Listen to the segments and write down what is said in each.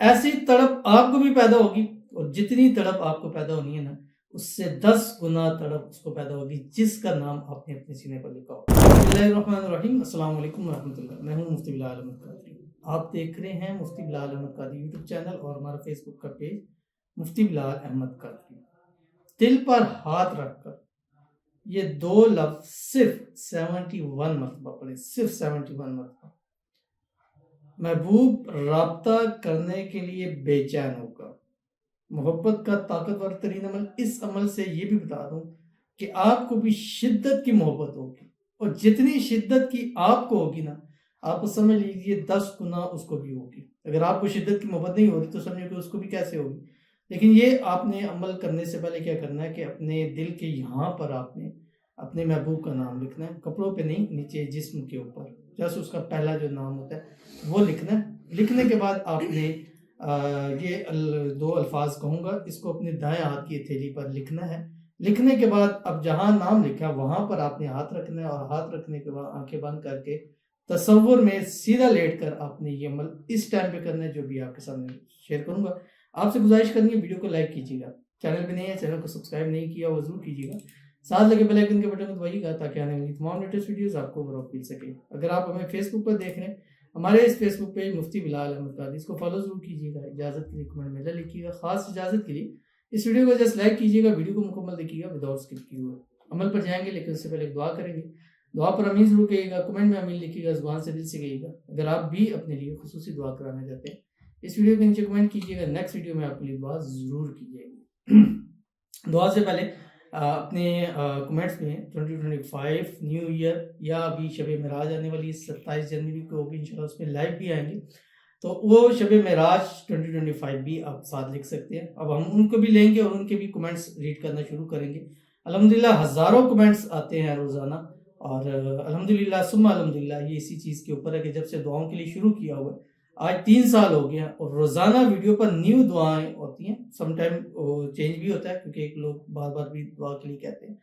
ایسی تڑپ آپ کو بھی پیدا ہوگی، اور جتنی تڑپ آپ کو پیدا ہونی ہے نا، اس سے 10 گنا تڑپ اس کو پیدا ہوگی جس کا نام آپ نے اپنے سینے پر لکھا ہو۔ بسم اللہ الرحمن الرحیم، السلام علیکم ورحمۃ اللہ، میں ہوں مفتی بلال احمد قادری۔ آپ دیکھ رہے ہیں مفتی بلال احمد قادری یوٹیوب چینل اور ہمارا فیس بک کا پیج مفتی بلال احمد قادری۔ دل پر ہاتھ رکھ کر یہ 2 لفظ صرف 71 مرتبہ پڑھیں، صرف 71 مرتبہ۔ محبوب رابطہ کرنے کے لیے بے چین ہوگا۔ محبت کا طاقتور ترین عمل، اس عمل سے یہ بھی بتا دوں کہ آپ کو بھی شدت کی محبت ہوگی، اور جتنی شدت کی آپ کو ہوگی نا، آپ کو سمجھ لیجیے 10 گنا اس کو بھی ہوگی۔ اگر آپ کو شدت کی محبت نہیں ہو رہی تو سمجھو کہ اس کو بھی کیسے ہوگی۔ لیکن یہ آپ نے عمل کرنے سے پہلے کیا کرنا ہے کہ اپنے دل کے یہاں پر آپ نے اپنے محبوب کا نام لکھنا ہے، کپڑوں پہ نہیں، نیچے جسم کے اوپر، جیسے اس کا پہلا جو نام ہوتا ہے وہ لکھنا ہے۔ لکھنے کے بعد آپ نے یہ 2 الفاظ کہوں گا، اس کو اپنے دائیں ہاتھ کی ہتھیلی پر لکھنا ہے۔ لکھنے کے بعد اب جہاں نام لکھا وہاں پر آپ نے ہاتھ رکھنا ہے، اور ہاتھ رکھنے کے بعد آنکھیں بند کر کے تصور میں سیدھا لیٹ کر آپ نے یہ عمل اس ٹائم پہ کرنا ہے جو بھی آپ کے سامنے شیئر کروں گا۔ آپ سے گزارش کرنی ہے ویڈیو کو لائک کیجیے گا، چینل پہ نہیں ہے چینل کو سبسکرائب نہیں کیا وہ ضرور کیجیے گا، ساتھ لگے بیل آئیکن کے بٹن کو دبائیے گا تاکہ آنے والی تمام لیٹسٹ ویڈیوز آپ کو برابر مل سکے۔ اگر آپ ہمیں فیس بک پر دیکھ رہے ہیں، ہمارے اس فیس بک پیج مفتی بلال احمد قادری، اس کو فالو ضرور کیجیے گا۔ اجازت کے لیے کمنٹ میں لکھیے گا، خاص اجازت کے لیے اس ویڈیو کو جسٹ لائک کیجیے گا، ویڈیو کو مکمل دیکھیے گا وداؤٹ اسکپ کیے ہوئے۔ عمل پر جائیں گے لیکن اس سے پہلے ایک دعا کریں گے۔ دعا پر امین ضرور کہیے گا، کمنٹ میں امین لکھیے گا، زبان سے دل سے کہیے گا۔ اگر آپ بھی اپنے لیے خصوصی دعا کرانا چاہتے ہیں، اس ویڈیو کے نیچے کمنٹ کیجیے گا، نیکسٹ ویڈیو میں آپ کے لیے دعا ضرور کی جائے گی۔ دعا سے پہلے اپنے کمنٹس میں 2025 نیو ایئر یا ابھی شب معراج آنے والی 27 جنوری کو ہوگی انشاءاللہ، اس میں لائیو بھی آئیں گے، تو وہ شب معراج 2025 بھی آپ ساتھ لکھ سکتے ہیں۔ اب ہم ان کو بھی لیں گے اور ان کے بھی کمنٹس ریڈ کرنا شروع کریں گے۔ الحمدللہ ہزاروں کمنٹس آتے ہیں روزانہ، اور الحمدللہ ثم الحمدللہ یہ اسی چیز کے اوپر ہے کہ جب سے دعاؤں کے لیے شروع کیا ہوا ہے، آج 3 سال ہو گیا، اور روزانہ ویڈیو پر نیو دعائیں ہوتی ہیں۔ سم ٹائم چینج بھی ہوتا ہے کیونکہ ایک لوگ بار بار بھی دعا کے لیے کہتے ہیں،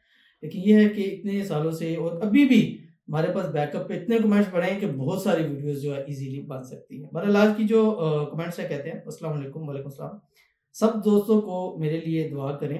لیکن یہ ہے کہ اتنے سالوں سے اور ابھی بھی ہمارے پاس بیک اپ پہ اتنے کمنٹس پڑے ہیں کہ بہت ساری ویڈیوز جو ہے ایزیلی بن سکتی ہیں۔ بہرحال آج کی جو کمنٹس ہے کہتے ہیں، السلام علیکم، وعلیکم السلام، سب دوستوں کو میرے لیے دعا کریں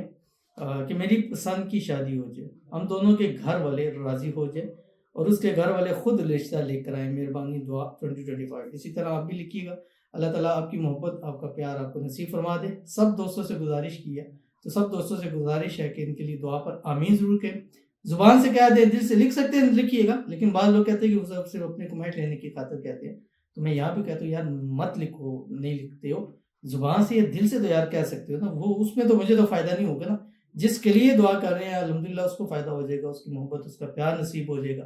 کہ میری پسند کی شادی ہو جائے، ہم دونوں کے گھر والے راضی ہو جائے، اور اس کے گھر والے خود رشتہ لے کر آئیں، مہربانی دعا 2025۔ اسی طرح آپ بھی لکھیے گا، اللہ تعالیٰ آپ کی محبت، آپ کا پیار آپ کو نصیب فرما دے۔ سب دوستوں سے گزارش کی ہے، تو سب دوستوں سے گزارش ہے کہ ان کے لیے دعا پر آمین ضرور کہیں۔ زبان سے کہہ دیں، دل سے لکھ سکتے ہیں لکھیے گا، لیکن بعض لوگ کہتے ہیں کہ وہ صرف اپنے کمنٹ لینے کی خاطر کہتے ہیں، تو میں یہاں بھی کہتا ہوں یار مت لکھو، نہیں لکھتے ہو زبان سے یا دل سے تو یار کہہ سکتے ہو نا، وہ اس میں تو مجھے تو فائدہ نہیں ہوگا نا، جس کے لیے دعا کر رہے ہیں الحمدللہ اس کو فائدہ ہو جائے گا، اس کی محبت، اس کا پیار نصیب ہو جائے گا،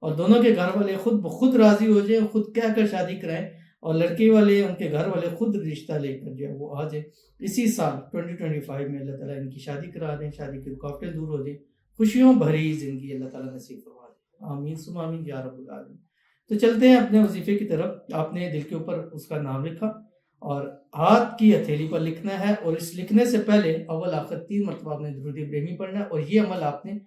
اور دونوں کے گھر والے خود بخود راضی ہو جائیں، خود کہہ کر شادی کرائیں، اور لڑکی والے ان کے گھر والے خود رشتہ لے کر جو ہے وہ آ جائے۔ اسی سال 2025 میں اللہ تعالیٰ ان کی شادی کرا دیں، شادی کی رکاوٹیں دور ہو جائیں، خوشیوں بھری زندگی اللہ تعالیٰ نصیب فرما دے، آمین ثم آمین یا رب العالمین۔ تو چلتے ہیں اپنے وظیفے کی طرف۔ آپ نے دل کے اوپر اس کا نام لکھا اور ہاتھ کی ہتھیلی پر لکھنا ہے، اور اس لکھنے سے پہلے اول آخر 3 مرتبہ آپ نے درود ابراہیمی پڑھنا ہے، اور یہ عمل آپ نے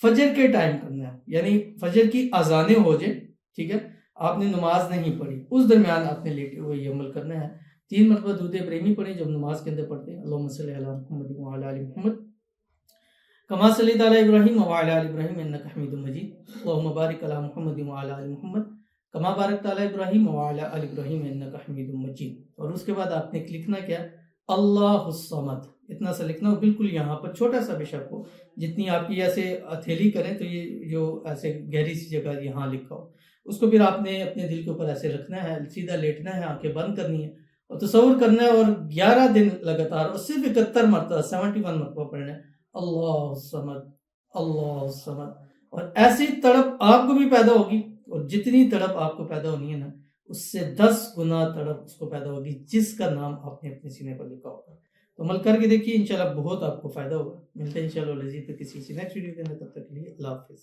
فجر کے ٹائم کرنا ہے، یعنی فجر کی اذانیں ہو جائیں، ٹھیک ہے، آپ نے نماز نہیں پڑھی اس درمیان آپ نے لیٹے ہوئے یہ عمل کرنا ہے۔ 3 مرتبہ درود ابراہیمی پڑھیں جب نماز کے اندر پڑھتے ہیں، اللہم صلی علی محمد وعلی آل محمد کما صلیت علی ابراہیم وعلی آل ابراہیم انک حمید مجید، اللہم بارک علی محمد وعلی آل محمد کما بارکت علی ابراہیم وعلی آل ابراہیم انک حمید مجید۔ اور اس کے بعد آپ نے لکھنا کیا، اللہ الصمد، اتنا سا لکھنا ہو، بالکل یہاں پر چھوٹا سا بے شک ہو، جتنی آپ کی ایسے ہتھیلی کریں تو یہ جو ایسے گہری سی جگہ یہاں لکھا ہو، اس کو پھر آپ نے اپنے دل کے اوپر ایسے رکھنا ہے، سیدھا لیٹنا ہے، آنکھیں بند کرنی ہے، اور تصور کرنا ہے، اور 11 دن لگاتار، اور صرف 71 مرتبہ 71 مرتبہ پڑھنا ہے، اللہ الصمد، اللہ الصمد۔ اور ایسی تڑپ آپ کو بھی پیدا ہوگی، اور جتنی تڑپ آپ کو پیدا ہونی ہے نا، اس سے 10 گنا تڑپ اس کو پیدا ہوگی جس کا نام آپ نے اپنے سینے پر لکھا ہوگا۔ تو عمل کر کے دیکھیے، انشاءاللہ بہت آپ کو فائدہ ہوگا۔ ملتے ہیں انشاءاللہ لذیذ کسی نیکسٹ ویڈیو کے اندر، تب تک کے لیے اللہ حافظ۔